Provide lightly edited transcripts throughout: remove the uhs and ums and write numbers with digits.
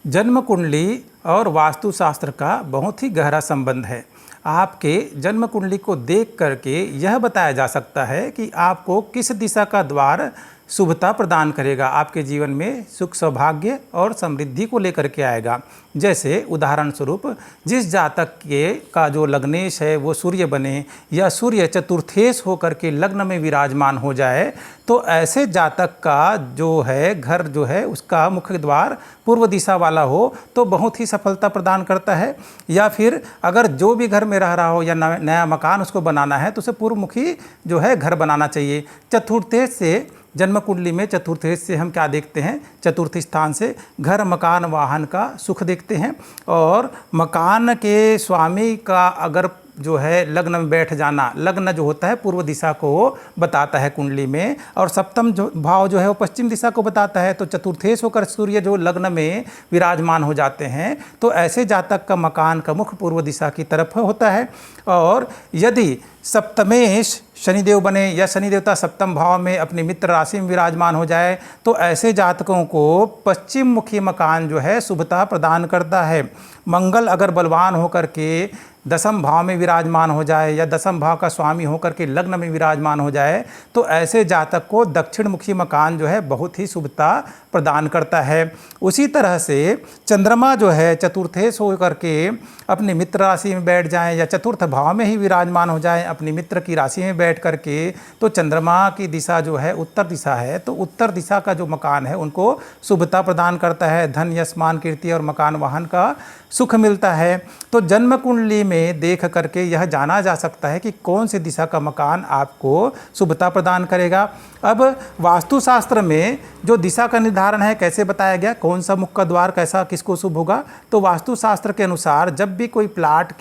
जन्म कुंडली और वास्तुशास्त्र का बहुत ही गहरा संबंध है। आपके जन्म कुंडली को देख करके यह बताया जा सकता है कि आपको किस दिशा का द्वार शुभता प्रदान करेगा, आपके जीवन में सुख सौभाग्य और समृद्धि को लेकर के आएगा। जैसे उदाहरण स्वरूप जिस जातक के का जो लग्नेश है वो सूर्य बने या सूर्य चतुर्थेश होकर के लग्न में विराजमान हो जाए, तो ऐसे जातक का जो है घर जो है उसका मुख्य द्वार पूर्व दिशा वाला हो तो बहुत ही सफलता प्रदान करता है। या फिर अगर जो भी घर में रह रहा हो या नया मकान उसको बनाना है तो उसे पूर्वमुखी जो है घर बनाना चाहिए। चतुर्थेश से जन्म कुंडली में चतुर्थ से हम क्या देखते हैं, चतुर्थ स्थान से घर मकान वाहन का सुख देखते हैं। और मकान के स्वामी का अगर जो है लग्न में बैठ जाना, लग्न जो होता है पूर्व दिशा को बताता है कुंडली में, और सप्तम जो भाव जो है वो पश्चिम दिशा को बताता है। तो चतुर्थेश होकर सूर्य जो लग्न में विराजमान हो जाते हैं तो ऐसे जातक का मकान का मुख पूर्व दिशा की तरफ होता है। और यदि सप्तमेश शनिदेव बने या शनि देवता सप्तम भाव में अपनी मित्र राशि में विराजमान हो जाए तो ऐसे जातकों को पश्चिम मुखी मकान जो है शुभता प्रदान करता है। मंगल अगर बलवान होकर के दसम भाव में विराजमान हो जाए या दसम भाव का स्वामी होकर के लग्न में विराजमान हो जाए तो ऐसे जातक को दक्षिण मुखी मकान जो है बहुत ही शुभता प्रदान करता है। उसी तरह से चंद्रमा जो है चतुर्थेश होकर के अपनी मित्र राशि में बैठ जाएं या चतुर्थ भाव में ही विराजमान हो जाएं अपनी मित्र की राशि में बैठ करके, तो चंद्रमा की दिशा जो है उत्तर दिशा है, तो उत्तर दिशा का जो मकान है उनको शुभता प्रदान करता है। धन यश मान कीर्ति और मकान वाहन का सुख मिलता है। तो जन्म कुंडली में देख करके यह जाना जा सकता है कि कौन सी दिशा का मकान आपको शुभता प्रदान करेगा। अब वास्तुशास्त्र में जो दिशा का निर्धारण है कैसे बताया गया, कौन सा मुख का द्वार कैसा किसको शुभ होगा, तो वास्तुशास्त्र के अनुसार जब भी कोई प्लाट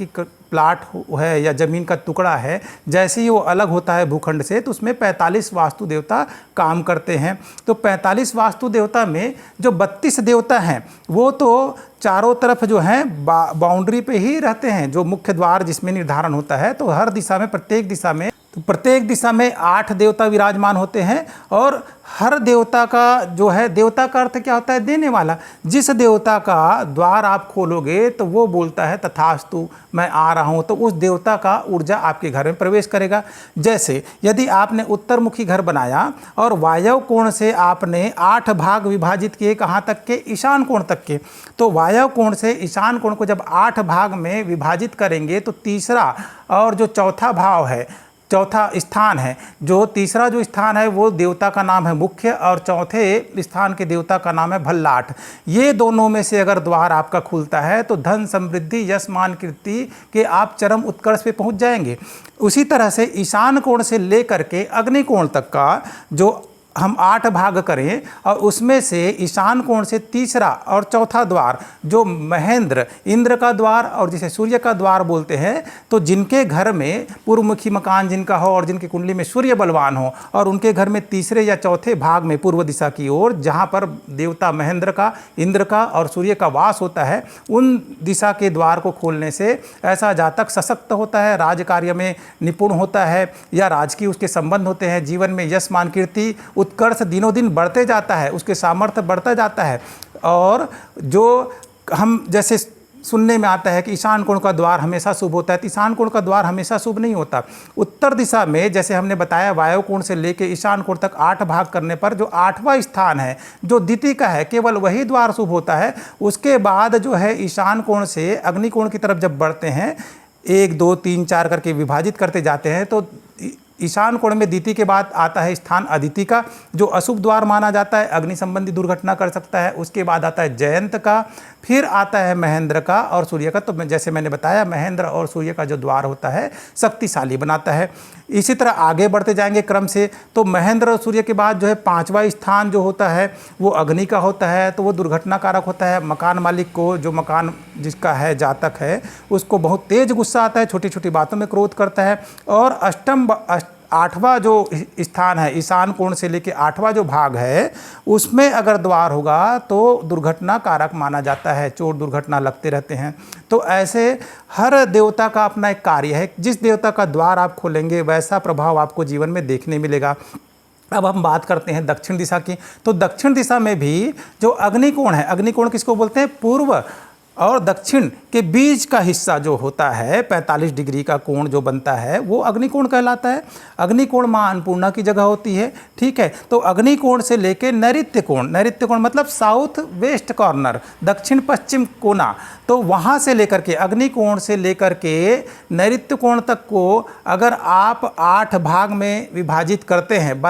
है या ज़मीन का टुकड़ा है, जैसे ही वो अलग होता है भूखंड से तो उसमें 45 वास्तु देवता काम करते हैं। तो 45 वास्तु देवता में जो 32 देवता हैं वो तो चारों तरफ जो हैं बाउंड्री पे ही रहते हैं, जो मुख्य द्वार जिसमें निर्धारण होता है। तो हर दिशा में प्रत्येक दिशा में 8 देवता विराजमान होते हैं। और हर देवता का जो है, देवता का अर्थ क्या होता है, देने वाला। जिस देवता का द्वार आप खोलोगे तो वो बोलता है तथास्तु मैं आ रहा हूँ, तो उस देवता का ऊर्जा आपके घर में प्रवेश करेगा। जैसे यदि आपने उत्तरमुखी घर बनाया और वायव्य कोण से आपने 8 भाग विभाजित किए, कहाँ तक के, ईशान कोण तक के, तो वायव्य कोण से ईशान कोण को जब 8 भाग में विभाजित करेंगे तो तीसरा और जो चौथा भाव है, चौथा स्थान है, जो तीसरा जो स्थान है वो देवता का नाम है मुख्य और चौथे स्थान के देवता का नाम है भल्लाट। ये दोनों में से अगर द्वार आपका खुलता है तो धन समृद्धि यश मान कीर्ति के आप चरम उत्कर्ष पे पहुंच जाएंगे। उसी तरह से ईशान कोण से लेकर के अग्नि कोण तक का जो हम 8 भाग करें और उसमें से ईशान कोण से तीसरा और चौथा द्वार जो महेंद्र इंद्र का द्वार और जिसे सूर्य का द्वार बोलते हैं, तो जिनके घर में पूर्वमुखी मकान जिनका हो और जिनकी कुंडली में सूर्य बलवान हो और उनके घर में तीसरे या चौथे भाग में पूर्व दिशा की ओर जहाँ पर देवता महेंद्र का, इंद्र का और सूर्य का वास होता है, उन दिशा के द्वार को खोलने से ऐसा जातक सशक्त होता है, राज कार्य में निपुण होता है या राजकीय उसके संबंध होते हैं, जीवन में यश मान कीर्ति उत्कर्ष दिनों दिन बढ़ते जाता है, उसके सामर्थ्य बढ़ता जाता है। और जो हम जैसे सुनने में आता है कि ईशान कोण का द्वार हमेशा शुभ होता है, तो ईशान कोण का द्वार हमेशा शुभ नहीं होता। उत्तर दिशा में जैसे हमने बताया वायु कोण से लेके ईशान कोण तक 8 भाग करने पर जो 8वां स्थान है जो द्वितीय का है केवल वही द्वार शुभ होता है। उसके बाद जो है ईशान कोण से अग्नि कोण की तरफ जब बढ़ते हैं, 1 2 3 4 करके विभाजित करते जाते हैं, तो ईशान कोण में द्वितीय के बाद आता है स्थान अदिति का जो अशुभ द्वार माना जाता है, अग्नि संबंधी दुर्घटना कर सकता है। उसके बाद आता है जयंत का, फिर आता है महेंद्र का और सूर्य का। तो जैसे मैंने बताया महेंद्र और सूर्य का जो द्वार होता है शक्तिशाली बनाता है। इसी तरह आगे बढ़ते जाएंगे क्रम से, तो महेंद्र और सूर्य के बाद जो है 5वां स्थान जो होता है वो अग्नि का होता है, तो वो दुर्घटना कारक होता है। मकान मालिक को, जो मकान जिसका है जातक है, उसको बहुत तेज गुस्सा आता है, छोटी छोटी बातों में क्रोध करता है। और 8वां जो स्थान है ईशान कोण से लेके 8वां जो भाग है उसमें अगर द्वार होगा तो दुर्घटना कारक माना जाता है, चोट दुर्घटना लगते रहते हैं। तो ऐसे हर देवता का अपना एक कार्य है, जिस देवता का द्वार आप खोलेंगे वैसा प्रभाव आपको जीवन में देखने मिलेगा। अब हम बात करते हैं दक्षिण दिशा की। तो दक्षिण दिशा में भी जो अग्निकोण है, अग्निकोण किसको बोलते हैं? पूर्व और दक्षिण के बीच का हिस्सा जो होता है 45 डिग्री का कोण जो बनता है वो अग्निकोण कहलाता है। अग्निकोण माँ अन्नपूर्णा की जगह होती है, ठीक है। तो अग्निकोण से लेके नैऋत्य कोण, नैऋत्य कोण मतलब साउथ वेस्ट कॉर्नर, दक्षिण पश्चिम कोना, तो वहाँ से लेकर के अग्निकोण से लेकर के नैऋत्य कोण तक को अगर आप 8 भाग में विभाजित करते हैं,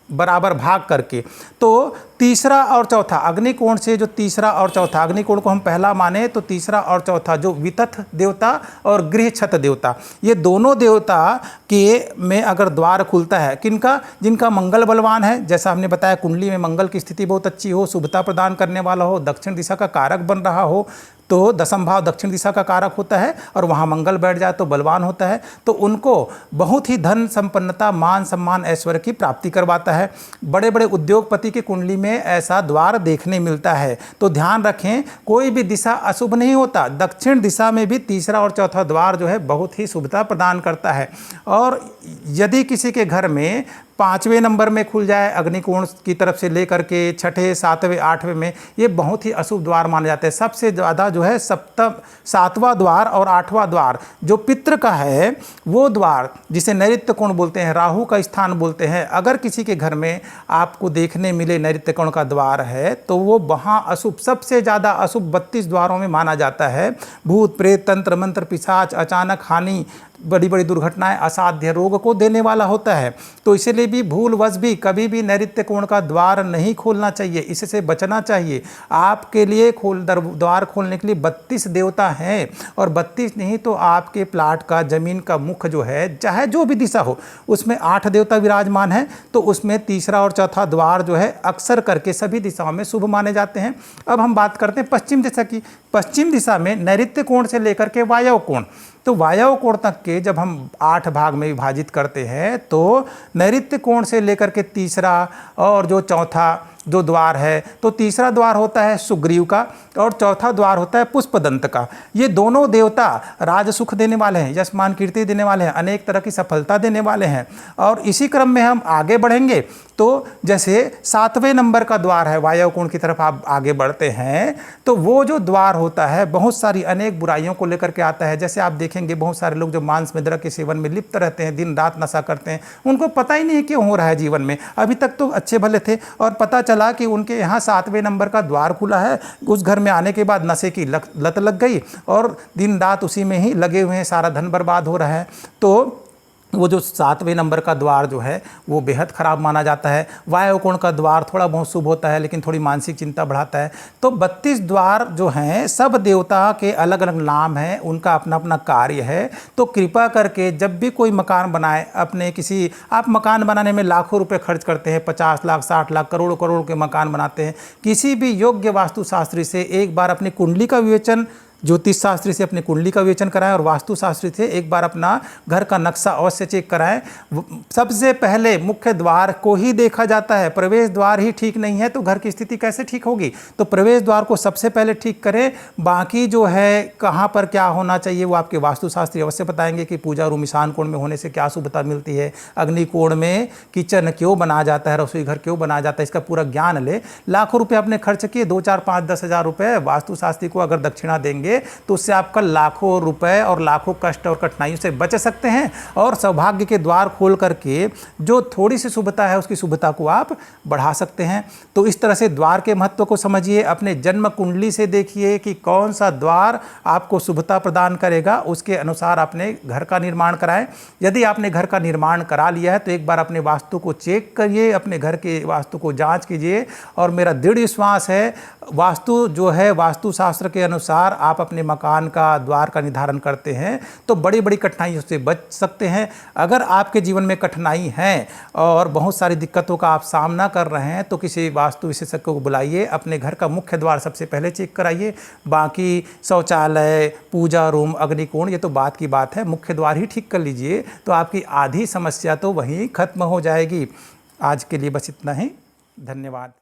बराबर भाग करके, तो तीसरा और चौथा अग्निकोण से जो तीसरा और चौथा, अग्निकोण को हम पहला माने तो तीसरा और चौथा जो वितथ देवता और गृह छत देवता, ये दोनों देवता के में अगर द्वार खुलता है, किनका? जिनका मंगल बलवान है, जैसा हमने बताया कुंडली में मंगल की स्थिति बहुत अच्छी हो, शुभता प्रदान करने वाला हो, दक्षिण दिशा का कारक बन रहा हो, तो दशम भाव दक्षिण दिशा का कारक होता है और वहाँ मंगल बैठ जाए तो बलवान होता है, तो उनको बहुत ही धन संपन्नता, मान सम्मान, ऐश्वर्य की प्राप्ति करवाता है। बड़े बड़े उद्योगपति की कुंडली में ऐसा द्वार देखने मिलता है। तो ध्यान रखें, कोई भी दिशा अशुभ नहीं होता। दक्षिण दिशा में भी तीसरा और चौथा द्वार जो है बहुत ही शुभता प्रदान करता है। और यदि किसी के घर में 5वें नंबर में खुल जाए अग्निकोण की तरफ से लेकर के 6ठे, 7वें, 8वें में, ये बहुत ही अशुभ द्वार माने जाते हैं। सबसे ज़्यादा जो है 7वां द्वार और 8वां द्वार जो पितृ का है वो द्वार, जिसे नैऋत्य कोण बोलते हैं, राहु का स्थान बोलते हैं, अगर किसी के घर में आपको देखने मिले नैऋत्य कोण का द्वार है तो वो वहाँ अशुभ, सबसे ज़्यादा अशुभ 32 द्वारों में माना जाता है। भूत प्रेत, तंत्र मंत्र, पिशाच, अचानक हानि, बड़ी बड़ी दुर्घटनाएं, असाध्य रोग को देने वाला होता है। तो इसलिए भी भूलवश भी कभी भी नैऋत्य कोण का द्वार नहीं खोलना चाहिए, इससे बचना चाहिए। आपके लिए द्वार खोलने के लिए 32 देवता हैं, और 32 नहीं तो आपके प्लाट का, जमीन का मुख जो है, चाहे जो भी दिशा हो, उसमें 8 देवता विराजमान हैं, तो उसमें तीसरा और चौथा द्वार जो है अक्सर करके सभी दिशाओं में शुभ माने जाते हैं। अब हम बात करते हैं पश्चिम दिशा की। पश्चिम दिशा में नैऋत्य कोण से लेकर के वायव्य कोण, तो वायव्य कोण तक के जब हम 8 भाग में विभाजित करते हैं तो नैऋत्य कोण से लेकर के तीसरा और जो चौथा जो द्वार है, तो तीसरा द्वार होता है सुग्रीव का और चौथा द्वार होता है पुष्पदंत का। ये दोनों देवता राज सुख देने वाले हैं, यश मान कीर्ति देने वाले हैं, अनेक तरह की सफलता देने वाले हैं। और इसी क्रम में हम आगे बढ़ेंगे तो जैसे 7वें नंबर का द्वार है, वायव्य कोण की तरफ आप आगे बढ़ते हैं तो वो जो द्वार होता है बहुत सारी अनेक बुराइयों को लेकर के आता है। जैसे आप देखेंगे बहुत सारे लोग जो मांस में द्रव्य के सेवन में लिप्त रहते हैं, दिन रात नशा करते हैं, उनको पता ही नहीं क्यों हो रहा है जीवन में। अभी तक तो अच्छे भले थे और पता चला कि उनके यहाँ 7वें नंबर का द्वार खुला है, उस घर में आने के बाद नशे की लत लग गई और दिन रात उसी में ही लगे हुए हैं, सारा धन बर्बाद हो रहा है। तो वो जो 7वें नंबर का द्वार जो है वो बेहद ख़राब माना जाता है। वायव्य कोण का द्वार थोड़ा बहुत शुभ होता है लेकिन थोड़ी मानसिक चिंता बढ़ाता है। तो 32 द्वार जो हैं सब देवता के अलग अलग नाम हैं, उनका अपना अपना कार्य है। तो कृपा करके जब भी कोई मकान बनाए, अपने किसी, आप मकान बनाने में लाखों रुपए खर्च करते हैं, 50 लाख, 60 लाख, करोड़ करोड़ के मकान बनाते हैं, किसी भी योग्य वास्तुशास्त्री से एक बार अपनी कुंडली का विवेचन, ज्योतिष शास्त्री से अपनी कुंडली का विवेचन कराएं और वास्तु शास्त्री से एक बार अपना घर का नक्शा अवश्य चेक कराएं। सबसे पहले मुख्य द्वार को ही देखा जाता है, प्रवेश द्वार ही ठीक नहीं है तो घर की स्थिति कैसे ठीक होगी। तो प्रवेश द्वार को सबसे पहले ठीक करें, बाकी जो है कहाँ पर क्या होना चाहिए वो आपके वास्तुशास्त्री अवश्य बताएंगे कि पूजा रूम ईशान कोण में होने से क्या शुभता मिलती है, अग्नि कोण में किचन क्यों बनाया जाता है, रसोई घर क्यों बनाया जाता है, इसका पूरा ज्ञान ले। लाखों रुपये आपने खर्च किए, 2, 4, 5, 10 हज़ार रुपये वास्तुशास्त्री को अगर दक्षिणा देंगे तो उससे आपका लाखों रुपए और लाखों कष्ट और कठिनाइयों से बच सकते हैं और सौभाग्य के द्वार खोल करके जो थोड़ी सी शुभता है उसकी शुभता को आप बढ़ा सकते हैं। तो इस तरह से द्वार के महत्व को समझिए, अपने जन्म कुंडली से देखिए कि कौन सा द्वार आपको शुभता प्रदान करेगा, उसके अनुसार अपने घर का निर्माण कराएं। यदि आपने घर का निर्माण करा लिया है तो एक बार अपने वास्तु को चेक करिए, अपने घर के वास्तु को जांच कीजिए। और मेरा दृढ़ विश्वास है वास्तु जो है, वास्तुशास्त्र के अनुसार आप अपने मकान का द्वार का निर्धारण करते हैं तो बड़ी बड़ी कठिनाइयों से बच सकते हैं। अगर आपके जीवन में कठिनाई है और बहुत सारी दिक्कतों का आप सामना कर रहे हैं तो किसी वास्तु विशेषज्ञ को बुलाइए, अपने घर का मुख्य द्वार सबसे पहले चेक कराइए। बाकी शौचालय, पूजा रूम, अग्निकोण ये तो बात की बात है, मुख्य द्वार ही ठीक कर लीजिए तो आपकी आधी समस्या तो वहीं खत्म हो जाएगी। आज के लिए बस इतना ही, धन्यवाद।